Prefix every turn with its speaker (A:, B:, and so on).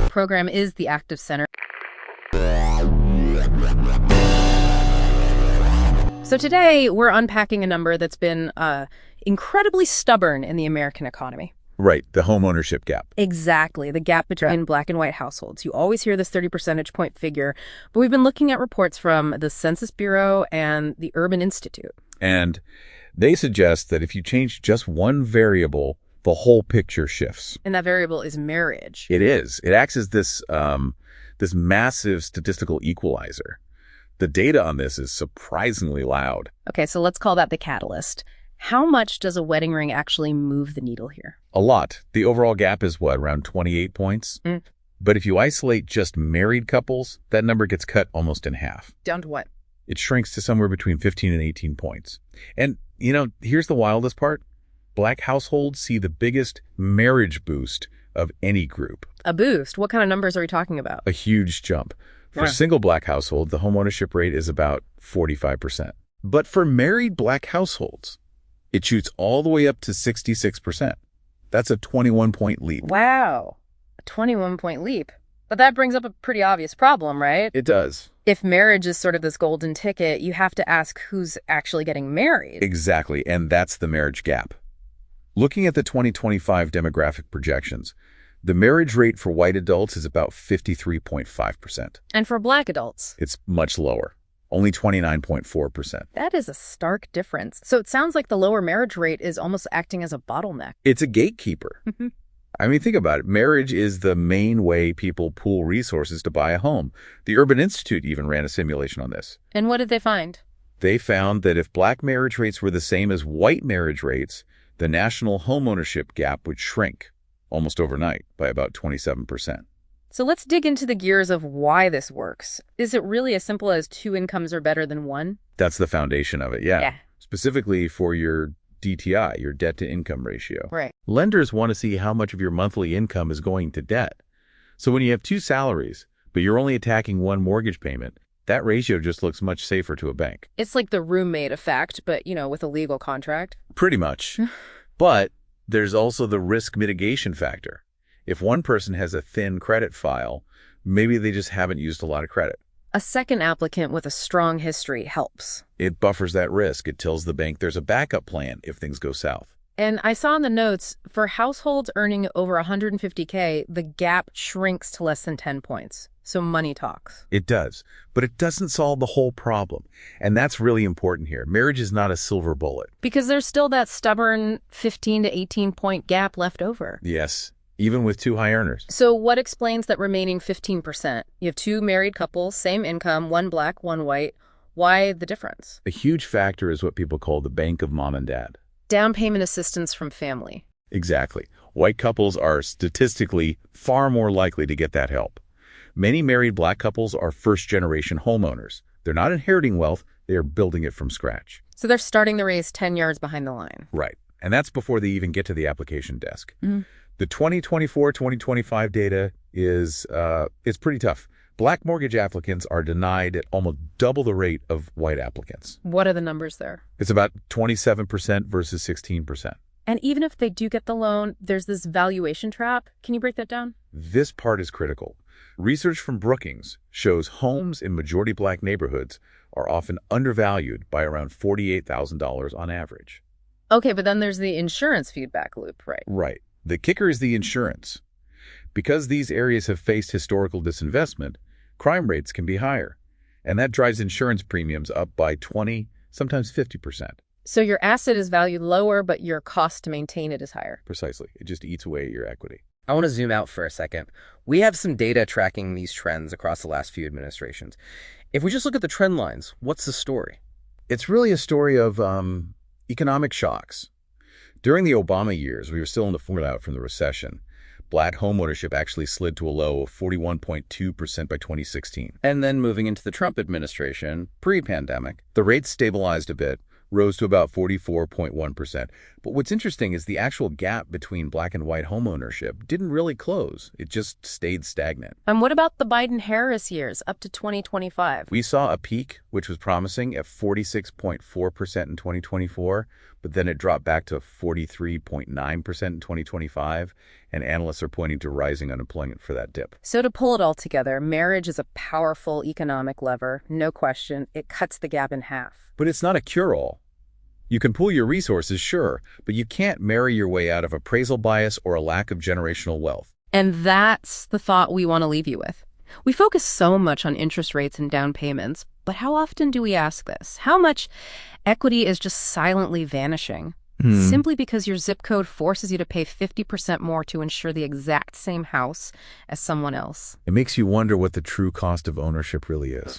A: Program is the active center. So today we're unpacking a number that's been incredibly stubborn in the American economy.
B: Right, the homeownership gap.
A: Exactly, the gap between black and white households. You always hear this 30 percentage point figure, but we've been looking at reports from the Census Bureau and the Urban Institute.
B: And they suggest that if you change just one variable, the whole picture shifts.
A: And that variable is marriage.
B: It is. It acts as this massive statistical equalizer. The data on this is surprisingly loud.
A: Okay, so let's call that the catalyst. How much does a wedding ring actually move the needle here?
B: A lot. The overall gap is what, around 28 points? But if you isolate just married couples, that number gets cut almost in half.
A: Down to what?
B: It shrinks to somewhere between 15 and 18 points. And, here's the wildest part. Black households see the biggest marriage boost of any group.
A: A boost? What kind of numbers are we talking about?
B: A huge jump. For single black households, the homeownership rate is about 45%. But for married black households, it shoots all the way up to 66%. That's a 21-point leap.
A: Wow, a 21-point leap. But that brings up a pretty obvious problem, right?
B: It does.
A: If marriage is sort of this golden ticket, you have to ask who's actually getting married.
B: Exactly, and that's the marriage gap. Looking at the 2025 demographic projections, the marriage rate for white adults is about 53.5%.
A: And for black adults?
B: It's much lower, only 29.4%.
A: That is a stark difference. So it sounds like the lower marriage rate is almost acting as a bottleneck.
B: It's a gatekeeper. I mean, think about it. Marriage is the main way people pool resources to buy a home. The Urban Institute even ran a simulation on this.
A: And what did they find?
B: They found that if black marriage rates were the same as white marriage rates, the national homeownership gap would shrink almost overnight by about 27%.
A: So let's dig into the gears of why this works. Is it really as simple as two incomes are better than one?
B: That's the foundation of it, yeah. Specifically for your DTI, your debt-to-income ratio.
A: Right.
B: Lenders want to see how much of your monthly income is going to debt. So when you have two salaries, but you're only attacking one mortgage payment, that ratio just looks much safer to a bank.
A: It's like the roommate effect, but, with a legal contract.
B: Pretty much. But there's also the risk mitigation factor. If one person has a thin credit file, maybe they just haven't used a lot of credit.
A: A second applicant with a strong history helps.
B: It buffers that risk. It tells the bank there's a backup plan if things go south.
A: And I saw in the notes, for households earning over $150K, the gap shrinks to less than 10 points. So money talks.
B: It does, but it doesn't solve the whole problem. And that's really important here. Marriage is not a silver bullet.
A: Because there's still that stubborn 15 to 18-point gap left over.
B: Yes, even with two high earners.
A: So what explains that remaining 15%? You have two married couples, same income, one black, one white. Why the difference?
B: A huge factor is what people call the bank of mom and dad.
A: Down payment assistance from family.
B: Exactly. White couples are statistically far more likely to get that help. Many married black couples are first-generation homeowners. They're not inheriting wealth, they are building it from scratch.
A: So they're starting the race 10 yards behind the line.
B: Right. And that's before they even get to the application desk. The 2024-2025 data is pretty tough. Black mortgage applicants are denied at almost double the rate of white applicants.
A: What are the numbers there?
B: It's about 27% versus 16%.
A: And even if they do get the loan, there's this valuation trap. Can you break that down?
B: This part is critical. Research from Brookings shows homes in majority black neighborhoods are often undervalued by around $48,000 on average.
A: Okay, but then there's the insurance feedback loop, right?
B: Right. The kicker is the insurance. Because these areas have faced historical disinvestment, crime rates can be higher. And that drives insurance premiums up by 20, sometimes 50%.
A: So your asset is valued lower, but your cost to maintain it is higher.
B: Precisely. It just eats away at your equity.
C: I want to zoom out for a second. We have some data tracking these trends across the last few administrations. If we just look at the trend lines, what's the story?
B: It's really a story of economic shocks. During the Obama years, we were still in the fallout from the recession. Black homeownership actually slid to a low of 41.2% by 2016.
C: And then moving into the Trump administration, pre-pandemic,
B: the rate stabilized a bit, rose to about 44.1%. But what's interesting is the actual gap between black and white homeownership didn't really close. It just stayed stagnant.
A: And what about the Biden-Harris years up to 2025?
B: We saw a peak, which was promising, at 46.4% in 2024, but then it dropped back to 43.9% in 2025, and analysts are pointing to rising unemployment for that dip.
A: So to pull it all together, marriage is a powerful economic lever, no question. It cuts the gap in half.
B: But it's not a cure-all. You can pool your resources, sure, but you can't marry your way out of appraisal bias or a lack of generational wealth.
A: And that's the thought we want to leave you with. We focus so much on interest rates and down payments, but how often do we ask this? How much equity is just silently vanishing? Simply because your zip code forces you to pay 50% more to insure the exact same house as someone else.
B: It makes you wonder what the true cost of ownership really is.